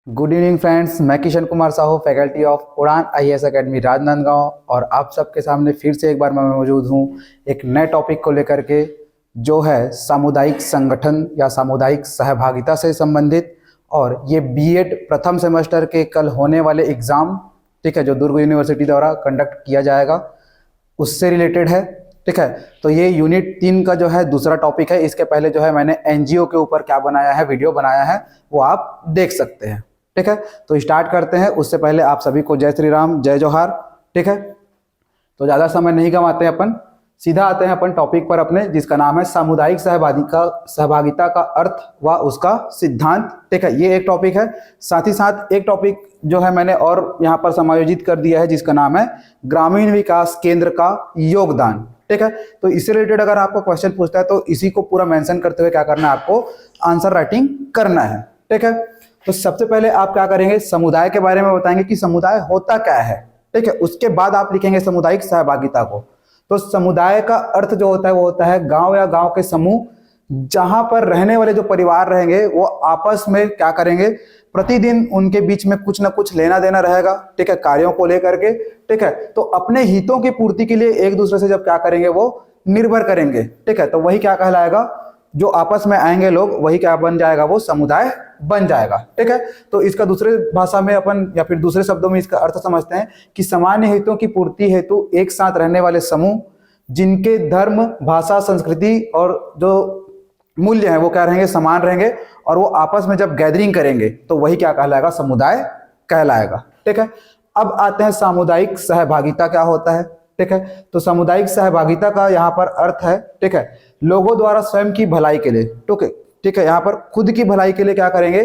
Good evening friends, मैं Kishan Kumar Sahu, faculty of उड़ान IAS academy Rajnandgaon. और आप सबके सामने फिर से एक बार मैं मौजूद हूँ एक नए टॉपिक को लेकर के, जो है सामुदायिक संगठन या सामुदायिक सहभागिता से संबंधित। और ये बीएड प्रथम सेमेस्टर के कल होने वाले एग्ज़ाम, ठीक है, जो दुर्ग यूनिवर्सिटी द्वारा कंडक्ट किया जाएगा, उससे रिलेटेड है। ठीक है, तो ये यूनिट 3 का जो है दूसरा टॉपिक है। इसके पहले जो है मैंने एनजीओ के ऊपर क्या बनाया है, वीडियो बनाया है, वो आप देख सकते हैं। ठीक है, तो स्टार्ट करते हैं। उससे पहले आप सभी को जय श्री राम, जय जोहार। ठीक है, तो ज़्यादा समय नहीं गंवाते हैं, अपन सीधा आते हैं अपन टॉपिक पर अपने, जिसका नाम है सामुदायिक सहभागिता का अर्थ व उसका सिद्धांत। ठीक है, ये एक टॉपिक है। साथ ही साथ एक टॉपिक जो है मैंने और यहाँ पर समायोजित कर दिया है, जिसका नाम है ग्रामीण विकास केंद्र का योगदान। ठीक है, तो इससे रिलेटेड अगर आपको क्वेश्चन पूछता है तो इसी को पूरा मेंशन करते हुए क्या करना है, आपको आंसर राइटिंग करना है। ठीक है, तो सबसे पहले आप क्या करेंगे, समुदाय के बारे में बताएंगे कि समुदाय होता क्या है। ठीक है, उसके बाद आप लिखेंगे सामुदायिक सहभागिता को। तो समुदाय का अर्थ जो होता है वो होता है गांव या गांव के समूह, जहां पर रहने वाले जो परिवार रहेंगे वो आपस में क्या करेंगे, प्रतिदिन उनके बीच में कुछ ना कुछ लेना देना रहेगा। ठीक है, कार्यों को लेकर के। ठीक है, तो अपने हितों की पूर्ति के लिए एक दूसरे से जब क्या करेंगे, वो निर्भर करेंगे। ठीक है, तो वही क्या कहलाएगा, जो आपस में आएंगे लोग, वही क्या बन जाएगा, वो समुदाय बन जाएगा। ठीक है, तो इसका दूसरे भाषा में अपन या फिर दूसरे शब्दों में इसका अर्थ समझते हैं कि सामान्य हितों की पूर्ति हेतु एक साथ रहने वाले समूह, जिनके धर्म, भाषा, संस्कृति और जो मूल्य हैं वो क्या रहेंगे, समान रहेंगे, और वो आपस में जब गैदरिंग करेंगे तो वही क्या कहलाएगा, समुदाय कहलाएगा। ठीक है, अब आते हैं सामुदायिक सहभागिता क्या होता है। ठीक है, तो सामुदायिक सहभागिता का यहाँ पर अर्थ है, ठीक है, लोगों द्वारा स्वयं की भलाई के लिए, ठीक है, यहाँ पर खुद की भलाई के लिए क्या करेंगे,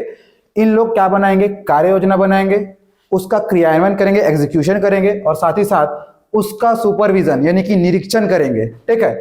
इन लोग क्या बनाएंगे, कार्य योजना बनाएंगे, उसका क्रियान्वयन करेंगे, एग्जीक्यूशन करेंगे, और साथ ही साथ उसका सुपरविजन यानी कि निरीक्षण करेंगे। ठीक है,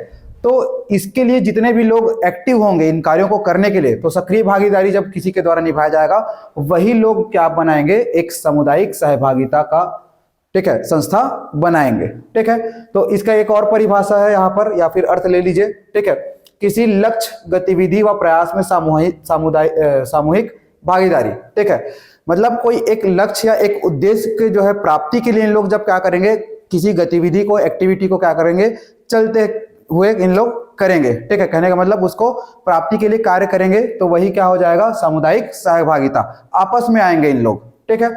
तो इसके लिए जितने भी लोग एक्टिव होंगे इन कार्यों को करने के लिए, तो सक्रिय भागीदारी जब किसी के द्वारा निभाया जाएगा, वही लोग क्या बनाएंगे, एक सामुदायिक सहभागिता का, ठीक है, संस्था बनाएंगे। ठीक है, तो इसका एक और परिभाषा है यहाँ पर, या फिर अर्थ ले लीजिए। ठीक है, किसी लक्ष्य, गतिविधि व प्रयास में सामूहिक भागीदारी। ठीक है, मतलब कोई एक लक्ष्य या एक उद्देश्य के जो है प्राप्ति के लिए इन लोग जब क्या करेंगे, किसी गतिविधि को, एक्टिविटी को क्या करेंगे, चलते हुए इन लोग करेंगे। ठीक है, कहने का मतलब उसको प्राप्ति के लिए कार्य करेंगे, तो वही क्या हो जाएगा, सामुदायिक सहभागिता। आपस में आएंगे इन लोग। ठीक है,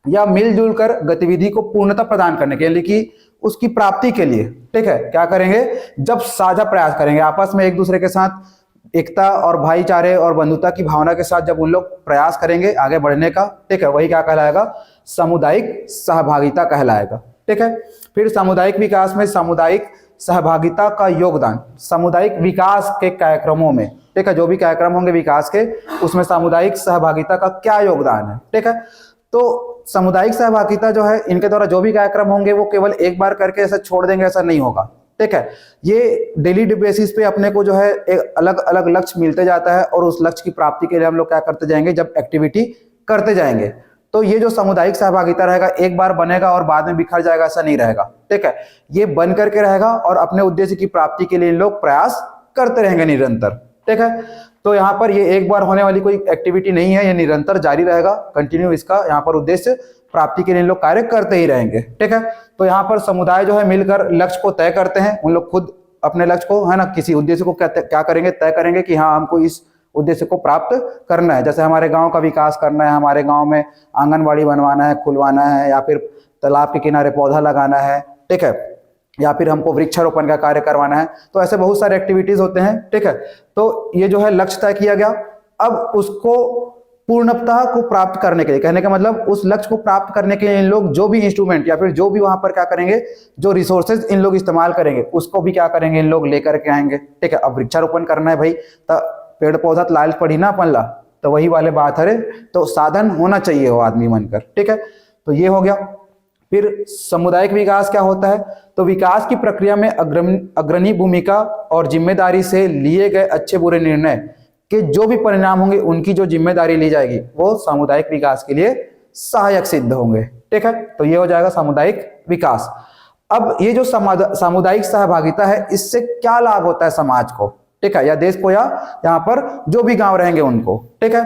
या मिलजुल कर गतिविधि को पूर्णता प्रदान करने के लिए, कि उसकी प्राप्ति के लिए, ठीक है, क्या करेंगे, जब साझा प्रयास करेंगे आपस में एक दूसरे के साथ, एकता और भाईचारे और बंधुता की भावना के साथ जब उन लोग प्रयास करेंगे आगे बढ़ने का, ठीक है, वही क्या कहलाएगा, सामुदायिक सहभागिता कहलाएगा। ठीक है, फिर सामुदायिक विकास में सामुदायिक सहभागिता का योगदान, सामुदायिक विकास के कार्यक्रमों में, ठीक है, जो भी कार्यक्रम होंगे विकास के, उसमें सामुदायिक सहभागिता का क्या योगदान है। ठीक है, तो सामुदायिक सहभागिता जो है, इनके द्वारा जो भी कार्यक्रम होंगे वो केवल एक बार करके ऐसा छोड़ देंगे, ऐसा नहीं होगा। ठीक है, ये डेली बेसिस पे अपने को जो है एक अलग अलग लक्ष्य मिलते जाता है, और उस लक्ष्य की प्राप्ति के लिए हम लोग क्या करते जाएंगे, जब एक्टिविटी करते जाएंगे। तो ये जो सामुदायिक सहभागिता रहेगा, एक बार बनेगा और बाद में बिखर जाएगा, ऐसा नहीं रहेगा। ठीक है, ये बन करके रहेगा और अपने उद्देश्य की प्राप्ति के लिए इन लोग प्रयास करते रहेंगे निरंतर। ठीक है, तो यहाँ पर ये एक बार होने वाली कोई एक्टिविटी नहीं है, ये निरंतर जारी रहेगा, कंटिन्यू इसका यहाँ पर उद्देश्य प्राप्ति के लिए इन लोग कार्य करते ही रहेंगे। ठीक है, तो यहाँ पर समुदाय जो है मिलकर लक्ष्य को तय करते हैं, उन लोग खुद अपने लक्ष्य को, है ना, किसी उद्देश्य को क्या करेंगे, तय करेंगे कि हाँ हमको इस उद्देश्य को प्राप्त करना है। जैसे हमारे गांव का विकास करना है, हमारे गांव में आंगनबाड़ी बनवाना है, खुलवाना है, या फिर तालाब के किनारे पौधा लगाना है, ठीक है, या फिर हमको वृक्षारोपण का कार्य करवाना है। तो ऐसे बहुत सारे एक्टिविटीज होते हैं। ठीक है, तो ये जो है लक्ष्य तय किया गया। अब उसको पूर्णता को प्राप्त करने के लिए, कहने का मतलब उस लक्ष्य को प्राप्त करने के लिए इन लोग जो भी इंस्ट्रूमेंट या फिर जो भी वहां पर क्या करेंगे, जो रिसोर्सेज इन लोग इस्तेमाल करेंगे, उसको भी क्या करेंगे, इन लोग लेकर के आएंगे। ठीक है, अब वृक्षारोपण करना है भाई, तो पेड़ पौधा तो लाल पड़ी ना अपन ला, तो वही वाले बात है, तो साधन होना चाहिए वो आदमी बनकर। ठीक है, तो ये हो गया। फिर सामुदायिक विकास क्या होता है, तो विकास की प्रक्रिया में अग्रणी भूमिका और जिम्मेदारी से लिए गए अच्छे बुरे निर्णय के जो भी परिणाम होंगे, उनकी जो जिम्मेदारी ली जाएगी, वो सामुदायिक विकास के लिए सहायक सिद्ध होंगे। ठीक है, तो ये हो जाएगा सामुदायिक विकास। अब ये जो सामुदायिक सहभागिता है, इससे क्या लाभ होता है समाज को, ठीक है, या देश को, या यहाँ पर जो भी गांव रहेंगे उनको। ठीक है,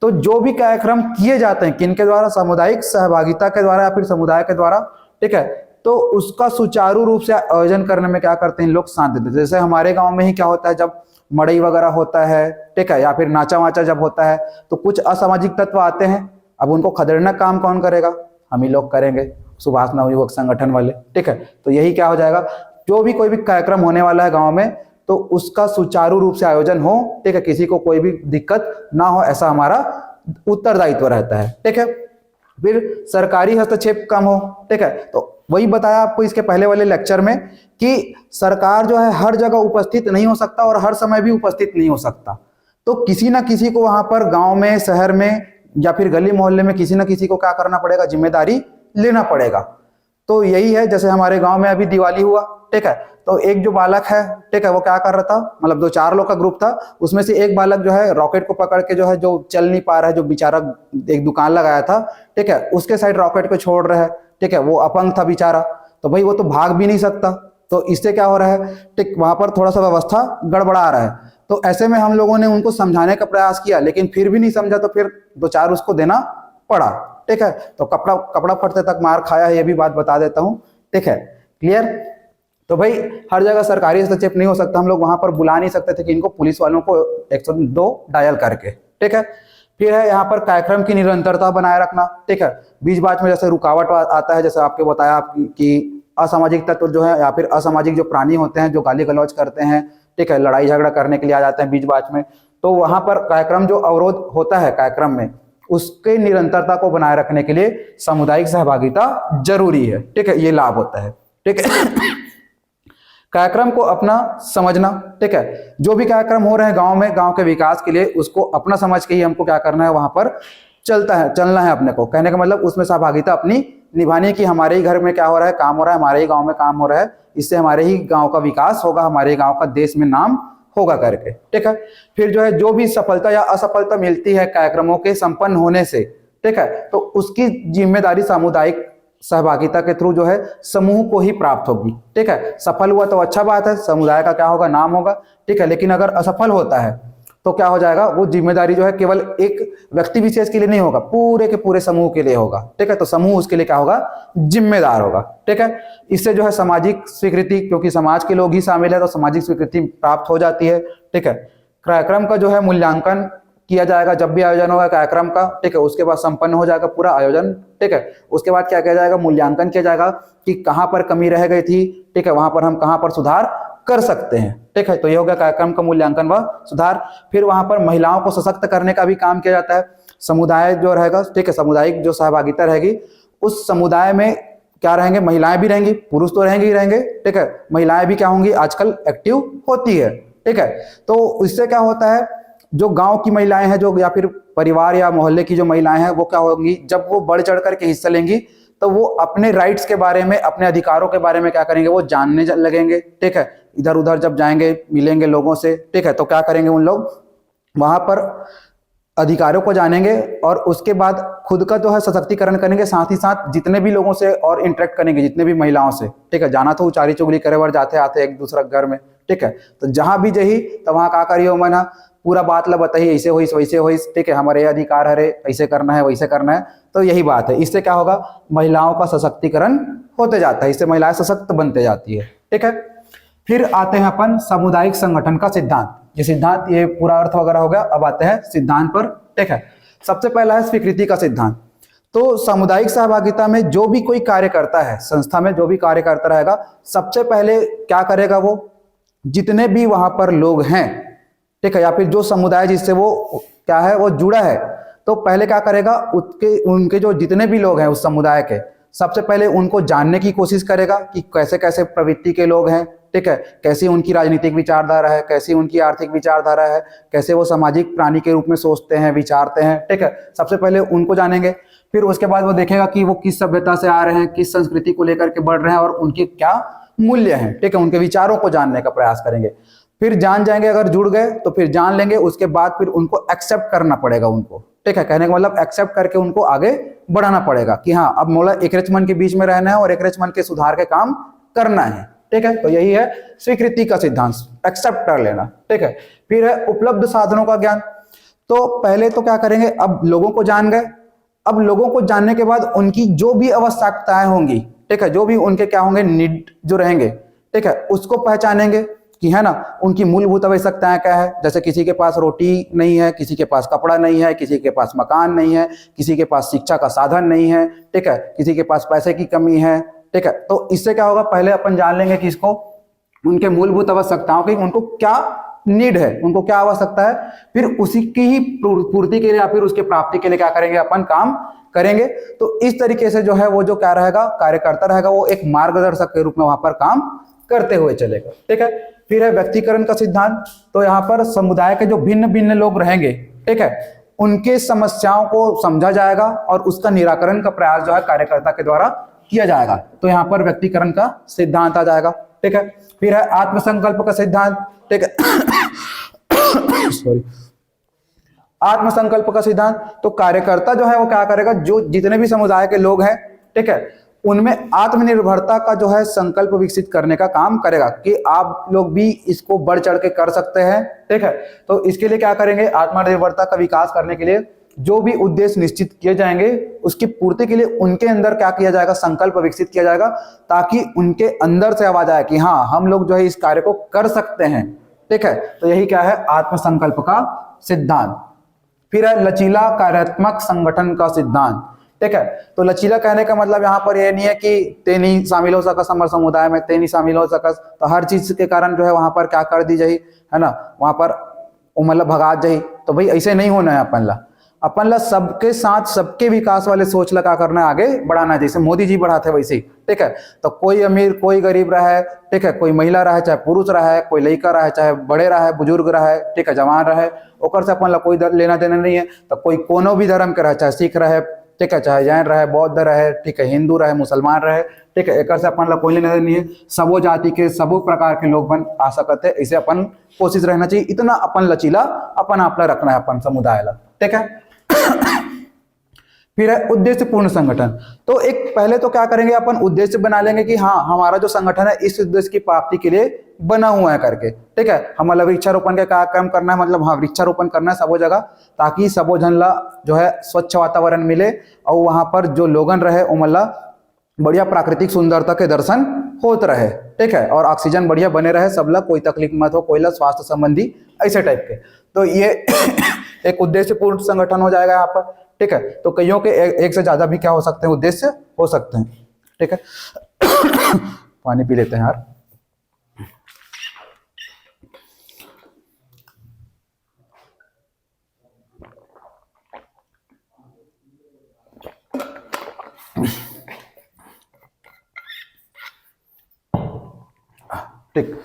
तो जो भी कार्यक्रम किए जाते हैं किनके द्वारा, सामुदायिक सहभागिता के द्वारा या फिर समुदाय के द्वारा, ठीक है, तो उसका सुचारू रूप से आयोजन करने में क्या करते हैं लोग, साथ देते हैं। जैसे हमारे गांव में ही क्या होता है, जब मड़ई वगैरह होता है, ठीक है, या फिर नाचा वाचा जब होता है, तो कुछ असामाजिक तत्व आते हैं। अब उनको खदेड़ना काम कौन करेगा, हम ही लोग करेंगे, सुभाष नवयुवक संगठन वाले, ठीक है। तो यही क्या हो जाएगा, जो भी कोई भी कार्यक्रम होने वाला है गांव में, तो उसका सुचारू रूप से आयोजन हो, ठीक है, किसी को कोई भी दिक्कत ना हो, ऐसा हमारा उत्तरदायित्व रहता है, ठीक है। फिर सरकारी हस्तक्षेप कम हो, ठीक है। तो वही बताया आपको इसके पहले वाले लेक्चर में कि सरकार जो है हर जगह उपस्थित नहीं हो सकता और हर समय भी उपस्थित नहीं हो सकता, तो किसी ना किसी को वहां पर गांव में, शहर में या फिर गली मोहल्ले में किसी ना किसी को क्या करना पड़ेगा, जिम्मेदारी लेना पड़ेगा। तो यही है, जैसे हमारे गांव में अभी दिवाली हुआ, ठीक है, तो एक जो बालक है, ठीक है, वो क्या कर रहा था, मतलब 2-4 लोग का ग्रुप था, उसमें से एक बालक जो है रॉकेट को पकड़ के जो है, जो चल नहीं पा रहा है, जो बेचारा एक दुकान लगाया था, ठीक है, उसके साइड रॉकेट को छोड़ रहा है, ठीक है, वो अपंग था बेचारा, तो भाई वो तो भाग भी नहीं सकता, तो इससे क्या हो रहा है, ठीक, वहां पर थोड़ा सा व्यवस्था गड़बड़ा रहा है। तो ऐसे में हम लोगों ने उनको समझाने का प्रयास किया, लेकिन फिर भी नहीं समझा, तो फिर 2-4 उसको देना पड़ा, ठीक है। तो कपड़ा फटते तक मार खाया है, ये भी बात बता देता हूं, ठीक है, क्लियर। तो भाई हर जगह सरकारी हस्तक्षेप नहीं हो सकता, हम लोग वहां पर बुला नहीं सकते थे कि इनको पुलिस वालों को 102 डायल करके, ठीक है। फिर है यहाँ पर कार्यक्रम की निरंतरता बनाए रखना, ठीक है। बीच बाच में जैसे रुकावट आता है, जैसे आपके बताया कि असामाजिक तत्व जो है या फिर असामाजिक जो प्राणी होते हैं, जो गाली गलौज करते हैं, ठीक है, लड़ाई झगड़ा करने के लिए आ जाते हैं बीच बाच में, तो वहां पर कार्यक्रम जो अवरोध होता है कार्यक्रम में, उसके निरंतरता को बनाए रखने के लिए सामुदायिक सहभागिता जरूरी है, ठीक है, ये लाभ होता है, ठीक है। कार्यक्रम को अपना समझना, ठीक है, जो भी कार्यक्रम हो रहे हैं गांव में, गांव के विकास के लिए, उसको अपना समझ के ही हमको क्या करना है, वहां पर चलना है अपने को। कहने का मतलब उसमें सहभागिता अपनी निभानी, कि हमारे ही घर में क्या हो रहा है, काम हो रहा है, हमारे ही गांव में काम हो रहा है, इससे हमारे ही गांव का विकास होगा, हमारे गांव का देश में नाम होगा करके, ठीक है। फिर जो है जो भी सफलता या असफलता मिलती है कार्यक्रमों के संपन्न होने से, ठीक है, तो उसकी जिम्मेदारी सामुदायिक सहभागिता के थ्रू जो है समूह को ही प्राप्त होगी, ठीक है। सफल हुआ तो अच्छा बात है, समुदाय का क्या होगा, नाम होगा, ठीक है। लेकिन अगर असफल होता है तो क्या हो जाएगा, वो जिम्मेदारी जो है केवल एक व्यक्ति विशेष के लिए नहीं होगा, पूरे के पूरे समूह के लिए होगा, ठीक है। तो समूह उसके लिए क्या होगा, जिम्मेदार होगा, ठीक है। इससे जो है सामाजिक स्वीकृति, क्योंकि समाज के लोग ही शामिल है, तो सामाजिक स्वीकृति प्राप्त हो जाती है, ठीक है। कार्यक्रम का जो है मूल्यांकन किया जाएगा, जब भी आयोजन होगा कार्यक्रम का, ठीक है, उसके बाद संपन्न हो जाएगा पूरा आयोजन, ठीक है। उसके बाद क्या किया जाएगा, मूल्यांकन किया जाएगा कि कहां पर कमी रह गई थी, ठीक है, वहां पर हम कहां पर सुधार कर सकते हैं, ठीक है। तो ये हो गया कार्यक्रम का मूल्यांकन व सुधार। फिर वहां पर महिलाओं को सशक्त करने का भी काम किया जाता है। समुदाय जो रहेगा, ठीक है, सामुदायिक जो सहभागिता रहेगी, उस समुदाय में क्या रहेंगे, महिलाएं भी रहेंगी, पुरुष तो रहेंगे ही रहेंगे, ठीक है। महिलाएं भी क्या होंगी, आजकल एक्टिव होती है, ठीक है। तो इससे क्या होता है, जो गांव की महिलाएं हैं, जो या फिर परिवार या मोहल्ले की जो महिलाएं हैं, वो क्या होंगी, जब वो बढ़ चढ़ करके हिस्सा लेंगी, तो वो अपने राइट्स के बारे में, अपने अधिकारों के बारे में क्या करेंगे, वो जानने लगेंगे, ठीक है। इधर उधर जब जाएंगे, मिलेंगे लोगों से, ठीक है, तो क्या करेंगे, उन लोग वहां पर अधिकारों को जानेंगे और उसके बाद खुद का जो है सशक्तिकरण करेंगे, साथ ही साथ जितने भी लोगों से और इंटरेक्ट करेंगे, जितने भी महिलाओं से, ठीक है। जाना तो उचारी चुगली करे वर जाते आते एक दूसरा घर में, ठीक है। तो जहां भी जही तो वहां का करियो मना पूरा बात ला बताइए, ऐसे होइस वैसे होइस, ठीक है, हमारे अधिकार हरे, ऐसे करना है वैसे करना है। तो यही बात है, इससे क्या होगा, महिलाओं का सशक्तिकरण होते जाता है, इससे महिलाएं सशक्त बनते जाती है, ठीक है। फिर आते हैं अपन सामुदायिक संगठन का सिद्धांत। ये सिद्धांत, ये पूरा अर्थ वगैरह हो गया, अब आते हैं सिद्धांत पर, ठीक है। सबसे पहला है स्वीकृति का सिद्धांत। तो सामुदायिक सहभागिता में जो भी कोई कार्य करता है, संस्था में जो भी कार्य करता रहेगा, सबसे पहले क्या करेगा, वो जितने भी वहां पर लोग हैं, ठीक है, या फिर जो समुदाय जिससे वो क्या है, वो जुड़ा है, तो पहले क्या करेगा, उनके जो जितने भी लोग हैं उस समुदाय के, सबसे पहले उनको जानने की कोशिश करेगा कि कैसे कैसे प्रवृत्ति के लोग हैं, ठीक है, कैसी उनकी राजनीतिक विचारधारा है, कैसी उनकी आर्थिक विचारधारा है, कैसे वो सामाजिक प्राणी के रूप में सोचते हैं, विचारते हैं, ठीक है। सबसे पहले उनको जानेंगे, फिर उसके बाद वो देखेगा कि वो किस सभ्यता से आ रहे हैं, किस संस्कृति को लेकर के बढ़ रहे हैं और उनके क्या मूल्य हैं, ठीक है, उनके विचारों को जानने का प्रयास करेंगे। फिर जान जाएंगे, अगर जुड़ गए तो फिर जान लेंगे, उसके बाद फिर उनको एक्सेप्ट करना पड़ेगा उनको, ठीक है। कहने का मतलब एक्सेप्ट करके उनको आगे बढ़ाना पड़ेगा कि हाँ, अब मोला एक मन के बीच में रहना है और एक मन के सुधार के काम करना है, ठीक है। तो यही है स्वीकृति का सिद्धांत, एक्सेप्ट कर लेना, ठीक है। फिर है उपलब्ध साधनों का ज्ञान। तो पहले तो क्या करेंगे, अब लोगों को जान गए, अब लोगों को जानने के बाद उनकी जो भी आवश्यकताएं होंगी, ठीक है, जो भी उनके क्या होंगे नीड जो रहेंगे, ठीक है, उसको पहचानेंगे कि है ना उनकी मूलभूत आवश्यकताएं क्या है। जैसे किसी के पास रोटी नहीं है, किसी के पास कपड़ा नहीं है, किसी के पास मकान नहीं है, किसी के पास शिक्षा का साधन नहीं है, ठीक है, किसी के पास पैसे की कमी है, ठीक है। तो इससे क्या होगा, पहले अपन जान लेंगे कि इसको उनके मूलभूत आवश्यकताओं की, उनको क्या नीड है, उनको क्या आवश्यकता है, फिर उसी की ही पूर्ति के लिए या फिर उसके प्राप्ति के लिए क्या करेंगे, अपन काम करेंगे। तो इस तरीके से जो है वो जो क्या रहेगा, कार्यकर्ता रहेगा, वो एक मार्गदर्शक के रूप में वहां पर काम करते हुए चलेगा, ठीक है। फिर है व्यक्तिकरण का सिद्धांत। तो यहाँ पर समुदाय के जो भिन्न भिन्न लोग रहेंगे, ठीक है, उनके समस्याओं को समझा जाएगा और उसका निराकरण का प्रयास जो है कार्यकर्ता के द्वारा किया जाएगा। तो यहाँ पर व्यक्तिकरण का सिद्धांत आ जाएगा, ठीक है। फिर है आत्मसंकल्प का सिद्धांत, ठीक है सॉरी, आत्मसंकल्प का सिद्धांत। तो कार्यकर्ता जो है वो क्या करेगा, जो जितने भी समुदाय के लोग हैं, ठीक है, उनमें आत्मनिर्भरता का जो है संकल्प विकसित करने का काम करेगा कि आप लोग भी इसको बढ़ चढ़ के कर सकते हैं, ठीक है। तो इसके लिए क्या करेंगे, आत्मनिर्भरता का विकास करने के लिए जो भी उद्देश्य निश्चित किए जाएंगे उसकी पूर्ति के लिए उनके अंदर क्या किया जाएगा, संकल्प विकसित किया जाएगा, ताकि उनके अंदर से आवाज आए कि हाँ हम लोग जो है इस कार्य को कर सकते हैं, ठीक है। तो यही क्या है, आत्मसंकल्प का सिद्धांत। फिर है लचीला कार्यात्मक संगठन का सिद्धांत, ठीक है। तो लचीला कहने का मतलब यहाँ पर यह नहीं है कि ते नहीं शामिल हो सकस हमारे समुदाय में, ते नहीं शामिल हो सकस, तो हर चीज के कारण जो है वहां पर क्या कर दी जाए, है ना, वहां पर मतलब भगा जाए। तो भाई ऐसे नहीं होना है, अपन ला सबके साथ सबके विकास वाले सोच लगा करना है, आगे बढ़ाना है, जैसे मोदी जी बढ़ाते वैसे ही, ठीक है। तो कोई अमीर कोई गरीब रहे, ठीक है, कोई महिला रहे चाहे पुरुष रहे, कोई लड़का रहे चाहे बड़े रहे बुजुर्ग रहे, ठीक है, जवान रहे, ओकर से अपन ला कोई लेना देना नहीं है। तो कोई कोनो भी धर्म के रहे, चाहे सिख रहे, ठीक है, चाहे जैन रहे, बौद्ध रहे, ठीक है, हिंदू रहे, मुसलमान रहे, ठीक है, एक से अपन ला कोई लेना देना नहीं है। सबो जाति के सबो प्रकार के लोग बन आ सकते हैं, इसे अपन कोशिश रहना चाहिए, इतना अपन लचीला अपन आप रखना है अपन समुदाय ला, ठीक है। फिर है उद्देश्य पूर्ण संगठन। तो एक पहले तो क्या करेंगे, अपन उद्देश्य बना लेंगे कि हाँ हमारा जो संगठन है इस उद्देश्य की प्राप्ति के लिए बना हुआ है करके, ठीक है। हमारा वृक्षारोपण का कार्यक्रम करना है, मतलब हाँ वृक्षारोपण करना है सबो जगह, ताकि सबो जन ला जो है स्वच्छ वातावरण मिले और वहां पर जो लोगन रहे उमला बढ़िया प्राकृतिक सुंदरता के दर्शन होते रहे, ठीक है, और ऑक्सीजन बढ़िया बने रहे, सबला कोई तकलीफ मत हो, कोई ला स्वास्थ्य संबंधी ऐसे टाइप के। तो ये एक उद्देश्य पूर्ण संगठन हो जाएगा यहाँ पर, ठीक है। तो कईयों के एक से ज्यादा भी क्या हो सकते हैं, उद्देश्य हो सकते हैं, ठीक है। पानी पी लेते हैं यार। ठीक,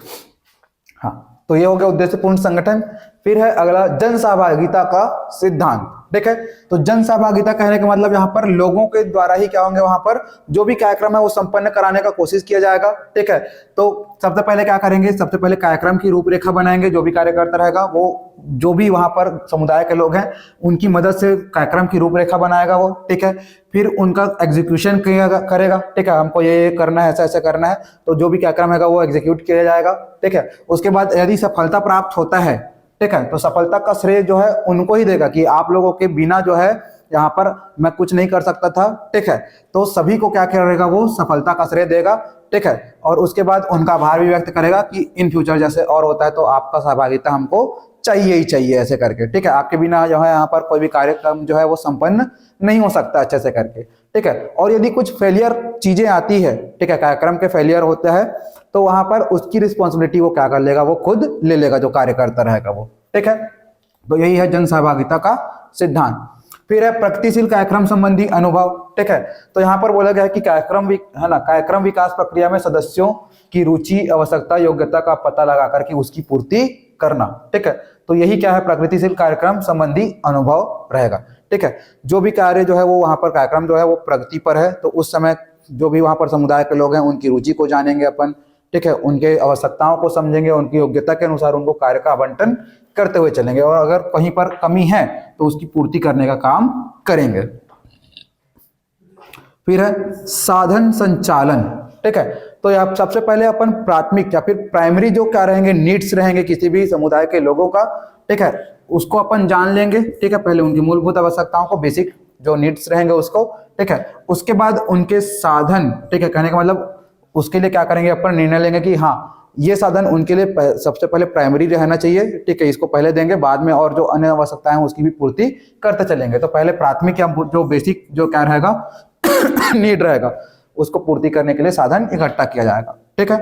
हाँ, तो ये हो गया उद्देश्य पूर्ण संगठन। फिर है अगला जन सहभागिता का सिद्धांत, ठीक है। तो जन सहभागिता कहने का मतलब यहाँ पर लोगों के द्वारा ही क्या होंगे, वहां पर जो भी कार्यक्रम है वो संपन्न कराने का कोशिश किया जाएगा, ठीक है। तो सबसे पहले क्या करेंगे, सबसे पहले कार्यक्रम की रूपरेखा बनाएंगे, जो भी कार्यकर्ता रहेगा वो जो भी वहां पर समुदाय के लोग हैं उनकी मदद से कार्यक्रम की रूपरेखा बनाएगा वो, ठीक है। फिर उनका एग्जीक्यूशन करेगा, ठीक है, हमको ये करना है, ऐसा ऐसा करना है, तो जो भी कार्यक्रम है वो एग्जीक्यूट किया जाएगा, ठीक है। उसके बाद यदि सफलता प्राप्त होता है, ठीक है, तो सफलता का श्रेय जो है उनको ही देगा कि आप लोगों के बिना जो है यहाँ पर मैं कुछ नहीं कर सकता था, ठीक है। तो सभी को क्या करेगा, वो सफलता का श्रेय देगा, ठीक है। और उसके बाद उनका आभार भी व्यक्त करेगा कि इन फ्यूचर जैसे और होता है तो आपका सहभागिता हमको चाहिए ही चाहिए, ऐसे करके, ठीक है। आपके बिना जो है यहाँ पर कोई भी कार्यक्रम जो है वो संपन्न नहीं हो सकता अच्छे से करके, ठीक है। और यदि कुछ फेलियर चीजें आती है, ठीक है, कार्यक्रम के फेलियर होते हैं, तो वहां पर उसकी रिस्पॉन्सिबिलिटी वो क्या कर लेगा, वो खुद ले लेगा जो कार्यकर्ता रहेगा वो, ठीक है। तो यही है जन सहभागिता का सिद्धांत। फिर है प्रगतिशील कार्यक्रम संबंधी अनुभव, ठीक है। तो यहाँ पर बोला गया है कि कार्यक्रम विकास प्रक्रिया में सदस्यों की रुचि, आवश्यकता, योग्यता का पता लगा करके उसकी पूर्ति करना, ठीक है। तो यही क्या है, प्रगतिशील कार्यक्रम संबंधी अनुभव रहेगा, ठीक है। जो भी कार्य जो है वो वहां पर कार्यक्रम जो है वो प्रगति पर है, तो उस समय जो भी वहां पर समुदाय के लोग हैं उनकी रुचि को जानेंगे अपन, ठीक है, उनके आवश्यकताओं को समझेंगे, उनकी योग्यता के अनुसार उनको कार्य का आवंटन करते हुए चलेंगे, और अगर कहीं पर कमी है तो उसकी पूर्ति करने का काम करेंगे। फिर है साधन संचालन, ठीक है। तो आप सबसे पहले अपन प्राथमिक या फिर प्राइमरी जो क्या रहेंगे, नीड्स रहेंगे किसी भी समुदाय के लोगों का, ठीक है, उसको अपन जान लेंगे, ठीक है, पहले उनकी मूलभूत आवश्यकताओं को, बेसिक जो नीड्स रहेंगे उसको, ठीक है, उसके बाद उनके साधन, ठीक है, कहने का मतलब उसके लिए क्या करेंगे, अपन निर्णय लेंगे कि हाँ ये साधन उनके लिए सबसे पहले प्राइमरी रहना चाहिए, ठीक है, इसको पहले देंगे, बाद में और जो अन्य आवश्यकताएं हैं उसकी भी पूर्ति करते चलेंगे। तो पहले प्राथमिक या जो बेसिक जो क्या रहेगा नीड रहेगा उसको पूर्ति करने के लिए साधन इकट्ठा किया जाएगा, ठीक है।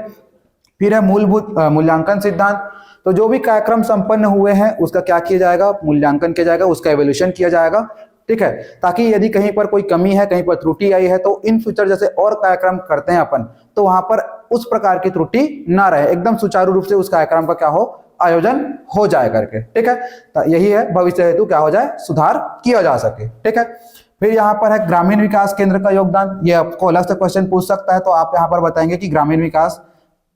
फिर है मूलभूत मूल्यांकन सिद्धांत। तो जो भी कार्यक्रम संपन्न हुए हैं उसका क्या किया जाएगा, मूल्यांकन किया जाएगा, उसका एवोल्यूशन किया जाएगा, ठीक है, ताकि यदि कहीं पर कोई कमी है, कहीं पर त्रुटि आई है, तो इन फ्यूचर जैसे और कार्यक्रम करते हैं अपन, तो वहां पर उस प्रकार की त्रुटि ना रहे, एकदम सुचारू रूप से उस कार्यक्रम का क्या हो, आयोजन हो जाए करके, ठीक है। तो यही है भविष्य हेतु क्या हो जाए, सुधार किया जा सके, ठीक है। फिर यहाँ पर है ग्रामीण विकास केंद्र का योगदान। ये आपको अलग से क्वेश्चन पूछ सकता है, तो आप यहाँ पर बताएंगे कि ग्रामीण विकास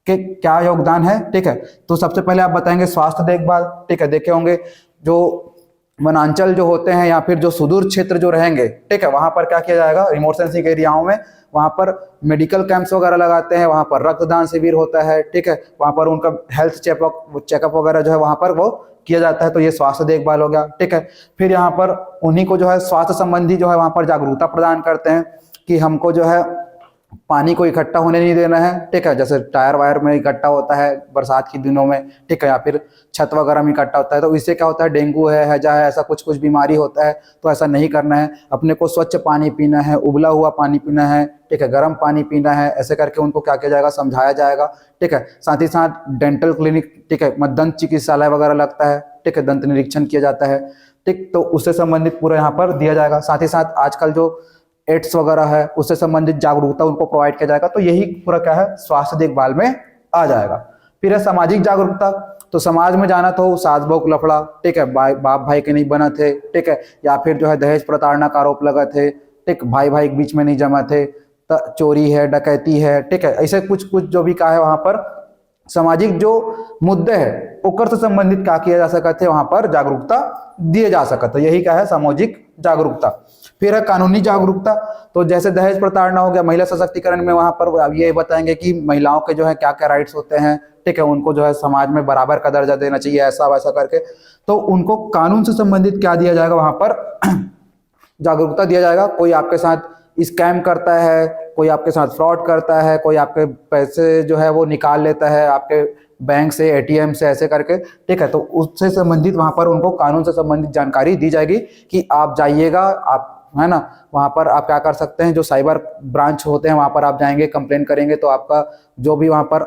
के क्या योगदान है, ठीक है। तो सबसे पहले आप बताएंगे स्वास्थ्य देखभाल, ठीक है, देखे होंगे जो वनांचल जो होते हैं या फिर जो सुदूर क्षेत्र जो रहेंगे, ठीक है, वहां पर क्या किया जाएगा, रिमोट सेंसिंग एरियाओं में वहां पर मेडिकल कैंप्स वगैरह लगाते हैं, वहां पर रक्तदान शिविर होता है, ठीक है, वहां पर उनका हेल्थ चेकअप वगैरह जो है वहां पर वो किया जाता है, तो ये स्वास्थ्य देखभाल हो गया, ठीक है। फिर यहाँ पर उन्हीं को जो है स्वास्थ्य संबंधी जो है वहां पर जागरूकता प्रदान करते हैं कि हमको जो है पानी को इकट्ठा होने नहीं देना है, ठीक है, जैसे टायर वायर में इकट्ठा होता है बरसात के दिनों में, ठीक है, या फिर छत वगैरह में इकट्ठा होता है, तो इससे क्या होता है, डेंगू है, हैजा है, ऐसा कुछ कुछ बीमारी होता है, तो ऐसा नहीं करना है, अपने को स्वच्छ पानी पीना है, उबला हुआ पानी पीना है, ठीक है, गर्म पानी पीना है, ऐसे करके उनको क्या किया जाएगा, समझाया जाएगा, ठीक है। साथ ही साथ डेंटल क्लिनिक, ठीक है, दंत चिकित्सालय वगैरह लगता है, ठीक है, दंत निरीक्षण किया जाता है, ठीक, तो उससे संबंधित पूरा यहाँ पर दिया जाएगा। साथ ही साथ आजकल जो एड्स वगैरह है उससे संबंधित जागरूकता उनको प्रोवाइड किया जाएगा, तो यही पूरा क्या है, स्वास्थ्य देखभाल में आ जाएगा। फिर है सामाजिक जागरूकता। तो समाज में जाना तो सास बहू लफड़ा, ठीक है, बाप भाई के नहीं बना थे, ठीक है, या फिर जो है दहेज प्रताड़ना का आरोप लगा थे, ठीक, भाई भाई के बीच में नहीं जमा थे, चोरी है, डकैती है, ठीक है, ऐसे कुछ कुछ जो भी कहा है वहां पर सामाजिक जो मुद्दे है ओकर से संबंधित क्या किया जा सकता है, वहां पर जागरूकता दिए जा सकता है, यही क्या है, सामाजिक जागरूकता। फिर है कानूनी जागरूकता। तो जैसे दहेज प्रताड़ना हो गया, महिला सशक्तिकरण में वहां पर ये बताएंगे कि महिलाओं के जो है क्या क्या राइट्स होते हैं, ठीक है, उनको जो है समाज में बराबर का दर्जा देना चाहिए, ऐसा वैसा करके, तो उनको कानून से संबंधित क्या दिया जाएगा, वहां पर जागरूकता दिया जाएगा। कोई आपके साथ स्कैम करता है, कोई आपके साथ फ्रॉड करता है, कोई आपके पैसे जो है वो निकाल लेता है आपके बैंक से, एटीएम से, ऐसे करके, ठीक है, तो उससे संबंधित वहां पर उनको कानून से संबंधित जानकारी दी जाएगी कि आप जाइएगा, आप है ना, वहां पर आप क्या कर सकते हैं, जो साइबर ब्रांच होते हैं वहां पर आप जाएंगे, कंप्लेन करेंगे तो आपका जो भी वहां पर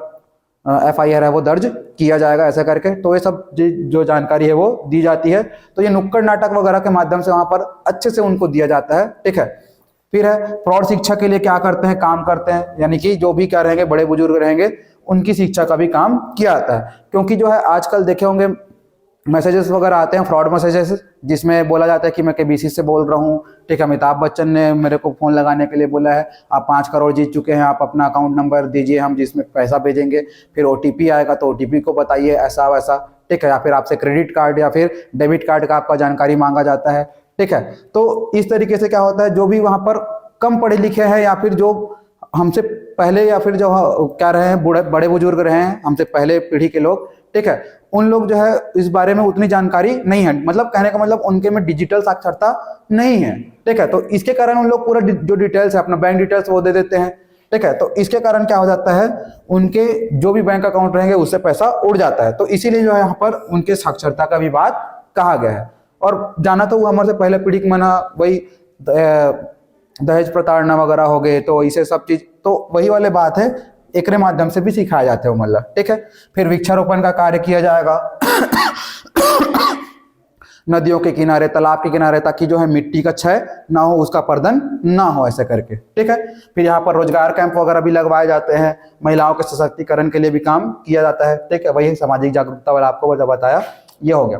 FIR है वो दर्ज किया जाएगा, ऐसा करके, तो ये सब जो जानकारी है वो दी जाती है। तो ये नुक्कड़ नाटक वगैरह के माध्यम से वहां पर अच्छे से उनको दिया जाता है, ठीक है। फिर है प्रौढ़ शिक्षा के लिए क्या करते हैं, काम करते हैं, यानी कि जो भी क्या रहेंगे, बड़े बुजुर्ग रहेंगे, उनकी शिक्षा का भी काम किया जाता है। क्योंकि जो है आजकल देखे होंगे मैसेजेस वगैरह आते हैं, फ्रॉड मैसेजेस, जिसमें बोला जाता है कि मैं KBC से बोल रहा हूँ, ठीक है, अमिताभ बच्चन ने मेरे को फोन लगाने के लिए बोला है, आप 5 करोड़ जीत चुके हैं, आप अपना अकाउंट नंबर दीजिए, हम जिसमें पैसा भेजेंगे, फिर OTP आएगा तो OTP को बताइए, ऐसा वैसा, ठीक है, या फिर आपसे क्रेडिट कार्ड या फिर डेबिट कार्ड का आपका जानकारी मांगा जाता है, ठीक है। तो इस तरीके से क्या होता है, जो भी वहां पर कम पढ़े लिखे हैं या फिर जो हमसे पहले या फिर जो क्या रहे हैं, बड़े बुजुर्ग रहे हैं हमसे पहले पीढ़ी के लोग, ठीक है, उन लोग जो है इस बारे में उतनी जानकारी नहीं है, मतलब कहने का मतलब उनके में डिजिटल साक्षरता नहीं है, ठीक है, तो इसके कारण उन लोग पूरा जो डिटेल्स है, अपना बैंक डिटेल्स वो दे देते हैं, ठीक है, तो इसके कारण क्या हो जाता है, उनके जो भी बैंक अकाउंट रहेंगे उससे पैसा उड़ जाता है। तो इसीलिए जो है यहाँ पर उनके साक्षरता का भी बात कहा गया है। और जाना तो हमारे से पहले पीढ़ी मना वही दहेज प्रताड़ना वगैरह हो गए, तो इसे सब चीज तो वही वाले बात है, एक माध्यम से भी सिखाया जाता है मतलब, ठीक है। फिर वृक्षारोपण का कार्य किया जाएगा नदियों के किनारे, तालाब के किनारे, ताकि जो है मिट्टी का क्षय ना हो, उसका पर्दन ना हो, ऐसे करके, ठीक है। फिर यहाँ पर रोजगार कैंप वगैरह भी लगवाए जाते हैं, महिलाओं के सशक्तिकरण के लिए भी काम किया जाता है, ठीक है। वही सामाजिक जागरूकता वाला आपको जो बताया ये हो गया।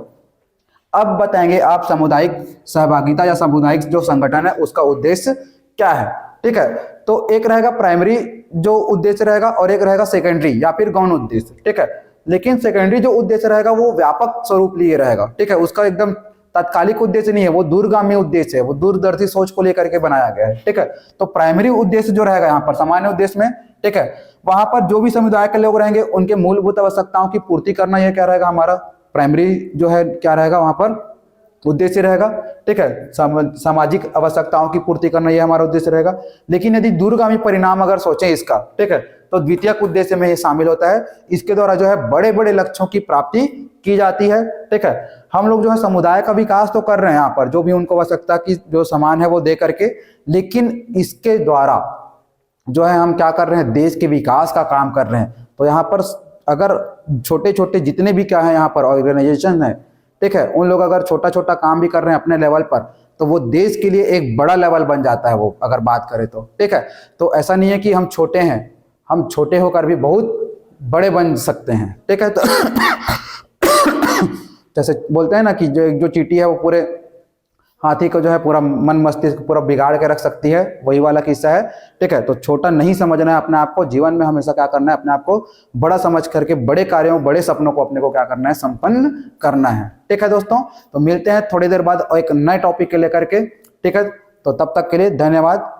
अब बताएंगे आप सामुदायिक सहभागिता या सामुदायिक जो संगठन है उसका उद्देश्य क्या है, ठीक है। तो एक रहेगा प्राइमरी जो उद्देश्य रहेगा और एक रहेगा सेकेंडरी या फिर गौण उद्देश्य, ठीक है। लेकिन सेकेंडरी जो उद्देश्य रहेगा वो व्यापक स्वरूप लिए रहेगा, ठीक है, उसका एकदम तात्कालिक उद्देश्य नहीं है, वो दूरगामी उद्देश्य है, वो दूरदर्शी सोच को लेकर के बनाया गया है, ठीक है। तो प्राइमरी उद्देश्य जो रहेगा यहाँ पर, सामान्य उद्देश्य में ठीक है। वहां पर जो भी समुदाय के लोग रहेंगे उनके मूलभूत आवश्यकताओं की पूर्ति करना, यह क्या रहेगा हमारा प्राइमरी जो है क्या रहेगा वहां पर उद्देश्य रहेगा, ठीक है। सामाजिक आवश्यकताओं की पूर्ति करना यह हमारा उद्देश्य रहेगा। लेकिन यदि दूरगामी परिणाम अगर सोचें इसका, ठीक है, तो द्वितीयक उद्देश्य में ये शामिल होता है। इसके द्वारा जो है बड़े बड़े लक्ष्यों की प्राप्ति की जाती है, ठीक है। हम लोग जो है समुदाय का विकास तो कर रहे हैं यहाँ पर, जो भी उनको आवश्यकता की जो सामान है वो दे करके, लेकिन इसके द्वारा जो है हम क्या कर रहे हैं, देश के विकास का काम कर रहे हैं। तो यहाँ पर अगर छोटे छोटे जितने भी क्या है यहाँ पर ऑर्गेनाइजेशन है, ठीक है, उन लोग अगर छोटा छोटा काम भी कर रहे हैं अपने लेवल पर, तो वो देश के लिए एक बड़ा लेवल बन जाता है वो, अगर बात करें तो, ठीक है। तो ऐसा नहीं है कि हम छोटे हैं, हम छोटे होकर भी बहुत बड़े बन सकते हैं, ठीक है। तो जैसे बोलते हैं ना कि जो चींटी है वो पूरे हाथी को जो है पूरा मन मस्तिष्क पूरा बिगाड़ के रख सकती है, वही वाला किस्सा है, ठीक है। तो छोटा नहीं समझना है अपने आप को, जीवन में हमेशा क्या करना है, अपने आप को बड़ा समझ करके बड़े कार्यों बड़े सपनों को अपने को क्या करना है, संपन्न करना है, ठीक है दोस्तों। तो मिलते हैं थोड़ी देर बाद एक नए टॉपिक के लेकर के, ठीक है। तो तब तक के लिए धन्यवाद।